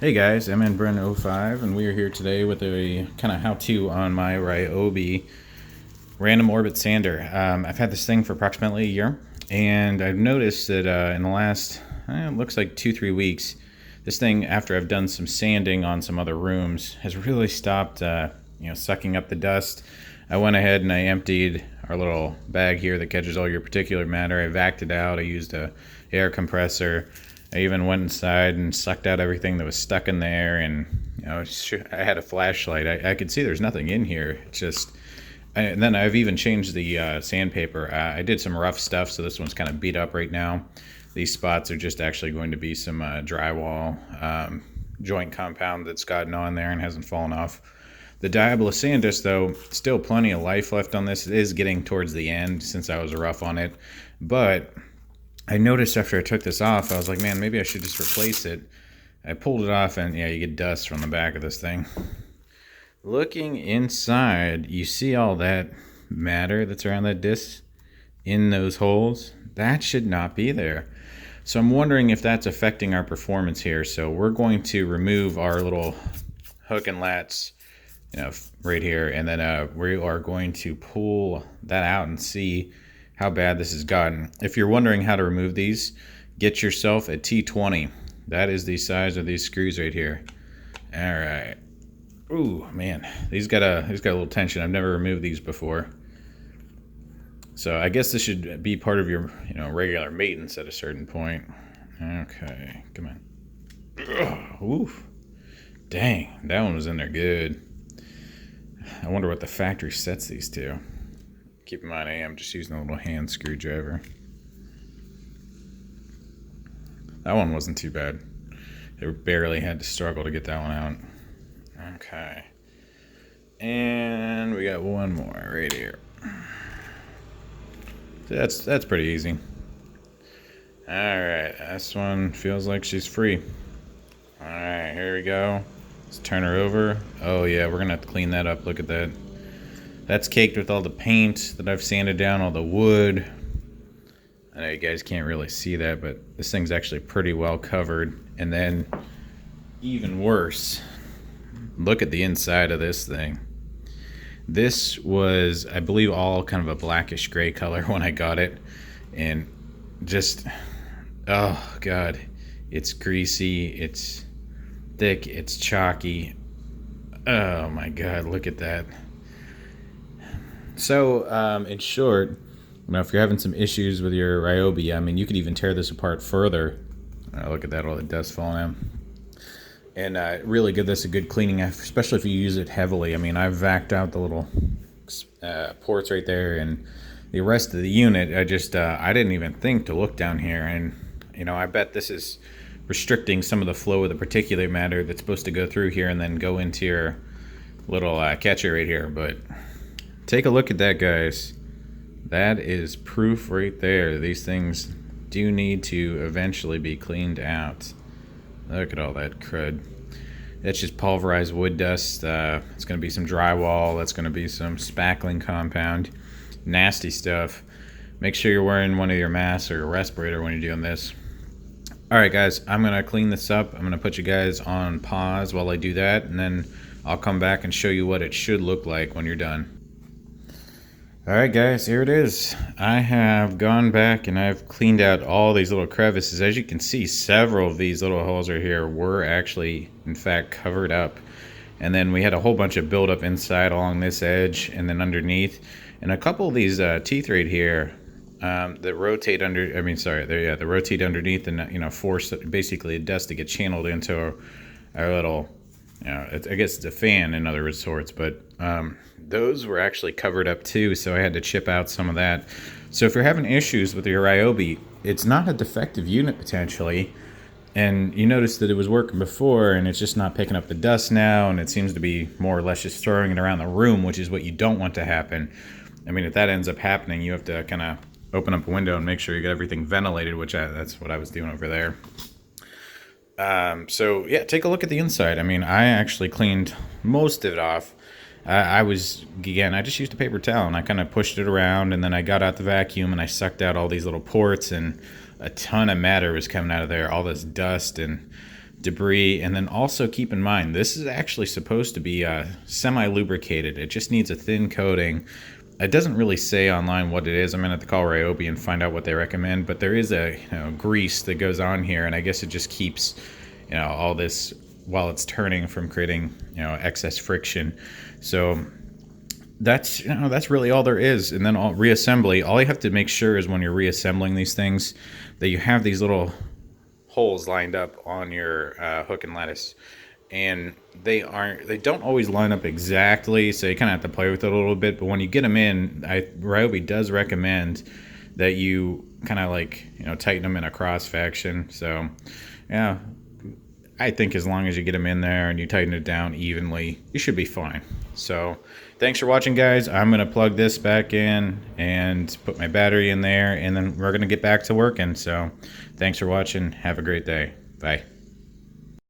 Hey guys, I'm Bren05 and we are here today with a kind of how-to on my Ryobi random orbit sander. I've had this thing for approximately a year, and I've noticed that in the last, it looks like 2-3 weeks, this thing, after I've done some sanding on some other rooms, has really stopped sucking up the dust. I went ahead and I emptied our little bag here that catches all your particulate matter. I vacuumed it out. I used a air compressor. I even went inside and sucked out everything that was stuck in there, and I had a flashlight. I could see there's nothing in here. It's just, and then I've even changed the sandpaper. I did some rough stuff, so this one's kind of beat up right now. These spots are just actually going to be some drywall joint compound that's gotten on there and hasn't fallen off. The Diabolus Sandus, though, still plenty of life left on this. It is getting towards the end since I was rough on it, but I noticed after I took this off, I was like, man, maybe I should just replace it. I pulled it off, and yeah, you get dust from the back of this thing. Looking inside, you see all that matter that's around that disc in those holes? That should not be there. So I'm wondering if that's affecting our performance here. So we're going to remove our little hook and lats, right here, and then we are going to pull that out and see how bad this has gotten. If you're wondering how to remove these, get yourself a T20. That is the size of these screws right here. All right. Ooh, man, these got a little tension. I've never removed these before. So I guess this should be part of your, regular maintenance at a certain point. Okay, come on. Ugh, oof. Dang, that one was in there good. I wonder what the factory sets these to. Keep in mind, I am just using a little hand screwdriver. That one wasn't too bad. They barely had to struggle to get that one out. Okay. And we got one more right here. So that's pretty easy. Alright, this one feels like she's free. Alright, here we go. Let's turn her over. Oh yeah, we're gonna have to clean that up. Look at that. That's caked with all the paint that I've sanded down, all the wood. I know you guys can't really see that, but this thing's actually pretty well covered. And then, even worse, look at the inside of this thing. This was, I believe, all kind of a blackish gray color when I got it. And just, oh God, it's greasy, it's thick, it's chalky. Oh my God, look at that. So, in short, if you're having some issues with your Ryobi, I mean, you could even tear this apart further. Look at that, all the dust falling out. And really give this a good cleaning, especially if you use it heavily. I mean, I've vacuumed out the little ports right there, and the rest of the unit, I didn't even think to look down here. And, I bet this is restricting some of the flow of the particulate matter that's supposed to go through here and then go into your little catcher right here. But take a look at that, guys. That is proof right there. These things do need to eventually be cleaned out. Look at all that crud. That's just pulverized wood dust. It's going to be some drywall. That's going to be some spackling compound. Nasty stuff. Make sure you're wearing one of your masks or a respirator when you're doing this. Alright guys, I'm going to clean this up. I'm going to put you guys on pause while I do that, and then I'll come back and show you what it should look like when you're done. Alright guys, here it is. I have gone back and I've cleaned out all these little crevices. As you can see, several of these little holes right here were actually, in fact, covered up. And then we had a whole bunch of buildup inside along this edge and then underneath. And a couple of these teeth right here that rotate they rotate underneath and, force basically the dust to get channeled into our little, I guess it's a fan in other resorts, but those were actually covered up too, so I had to chip out some of that. So if you're having issues with your Ryobi, it's not a defective unit potentially, and you notice that it was working before and it's just not picking up the dust now, and it seems to be more or less just throwing it around the room, which is what you don't want to happen. I mean, if that ends up happening, you have to kind of open up a window and make sure you get everything ventilated, that's what I was doing over there. So yeah, take a look at the inside. I mean, I actually cleaned most of it off. I just used a paper towel and I kind of pushed it around, and then I got out the vacuum and I sucked out all these little ports, and a ton of matter was coming out of there, all this dust, and debris. And then also keep in mind, this is actually supposed to be semi-lubricated. It just needs a thin coating. It doesn't really say online what it is. I'm gonna have to call Ryobi and find out what they recommend, but there is a grease that goes on here, and I guess it just keeps all this while it's turning from creating excess friction. So that's really all there is. And then reassembly, all you have to make sure is when you're reassembling these things that you have these little holes lined up on your hook and lattice, and they don't always line up exactly, so you kind of have to play with it a little bit. But when you get them in, Ryobi does recommend that you kind of like tighten them in a cross section. So yeah, I think as long as you get them in there and you tighten it down evenly, you should be fine. So thanks for watching, guys. I'm gonna plug this back in and put my battery in there, and then we're gonna get back to working. So thanks for watching. Have a great day. Bye.